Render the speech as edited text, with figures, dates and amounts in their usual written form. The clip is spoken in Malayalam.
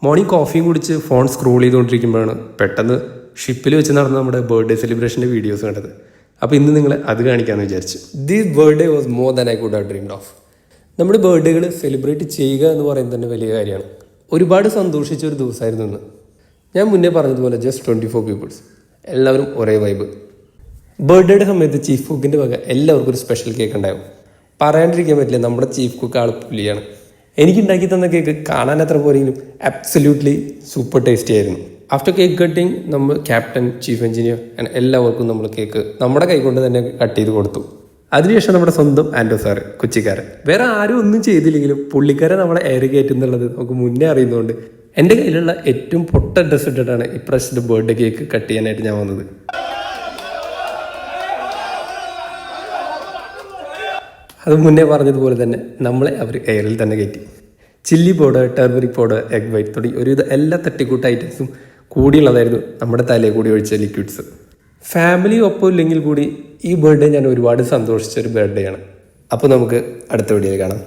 മോർണിംഗ് കോഫിയും കുടിച്ച് ഫോൺ സ്ക്രോൾ ചെയ്തുകൊണ്ടിരിക്കുമ്പോഴാണ് പെട്ടെന്ന് ഷിപ്പിൽ വെച്ച് നടന്ന നമ്മുടെ ബർത്ത്ഡേ സെലിബ്രേഷൻ്റെ വീഡിയോസ് കണ്ടത്. അപ്പോൾ ഇന്ന് നിങ്ങളെ അത് കാണിക്കാമെന്ന് വിചാരിച്ചു. This birthday was more than I could have dreamed of. നമ്മുടെ ബർത്ത്ഡേകൾ സെലിബ്രേറ്റ് ചെയ്യുക എന്ന് പറയുന്നത് തന്നെ വലിയ കാര്യമാണ്. ഒരുപാട് സന്തോഷിച്ച ഒരു ദിവസമായിരുന്നു ഇന്ന്. ഞാൻ മുന്നേ പറഞ്ഞതുപോലെ ജസ്റ്റ് 24 പീപ്പിൾസ്, എല്ലാവരും ഒരേ വൈബ്. ബർത്ത്ഡേയുടെ സമയത്ത് ചീഫ് കുക്കിൻ്റെ വക എല്ലാവർക്കും ഒരു സ്പെഷ്യൽ കേക്ക് ഉണ്ടാവും. പറയാണ്ടിരിക്കാൻ പറ്റില്ല, നമ്മുടെ ചീഫ് കുക്ക് ആൾ പുലിയാണ്. എനിക്കുണ്ടാക്കി തന്ന കേക്ക് കാണാൻ അത്ര പോലെങ്കിലും അബ്സല്യൂട്ട്ലി സൂപ്പർ ടേസ്റ്റി ആയിരുന്നു. ആഫ്റ്റർ കേക്ക് കട്ടിങ് നമ്മൾ ക്യാപ്റ്റൻ, ചീഫ് എഞ്ചിനീയർ അങ്ങനെ എല്ലാവർക്കും നമ്മൾ കേക്ക് നമ്മുടെ കൈകൊണ്ട് തന്നെ കട്ട് ചെയ്ത് കൊടുത്തു. അതിനുശേഷം നമ്മുടെ സ്വന്തം ആൻഡോ സാറ്, കൊച്ചിക്കാരൻ, വേറെ ആരും ഒന്നും ചെയ്തില്ലെങ്കിലും പുള്ളിക്കാരൻ നമ്മളെ എയർ കയറ്റുന്നുള്ളത് നമുക്ക് മുന്നേ അറിയുന്നതുകൊണ്ട് എൻ്റെ കയ്യിലുള്ള ഏറ്റവും പൊട്ട ഡ്രസ്സ് ഇട്ടിട്ടാണ് ഇപ്രാവശ്യത്തെ ബർത്ത്ഡേ കേക്ക് കട്ട് ചെയ്യാനായിട്ട് ഞാൻ വന്നത്. അത് മുന്നേ പറഞ്ഞതുപോലെ തന്നെ നമ്മളെ അവർ എയറിൽ തന്നെ കയറ്റി. Chilli powder, turmeric powder, egg white തുടങ്ങി ഒരുവിധം എല്ലാ തട്ടിക്കൂട്ട ഐറ്റംസും കൂടിയുള്ളതായിരുന്നു നമ്മുടെ തലയിൽ കൂടി ഒഴിച്ച ലിക്വിഡ്സ്. ഫാമിലി ഒപ്പം ഇല്ലെങ്കിൽ കൂടി ഈ ബർത്ത്ഡേ ഞാൻ ഒരുപാട് സന്തോഷിച്ചൊരു ബർത്ത്ഡേ ആണ്. അപ്പോൾ നമുക്ക് അടുത്ത വീഡിയോയിൽ കാണാം.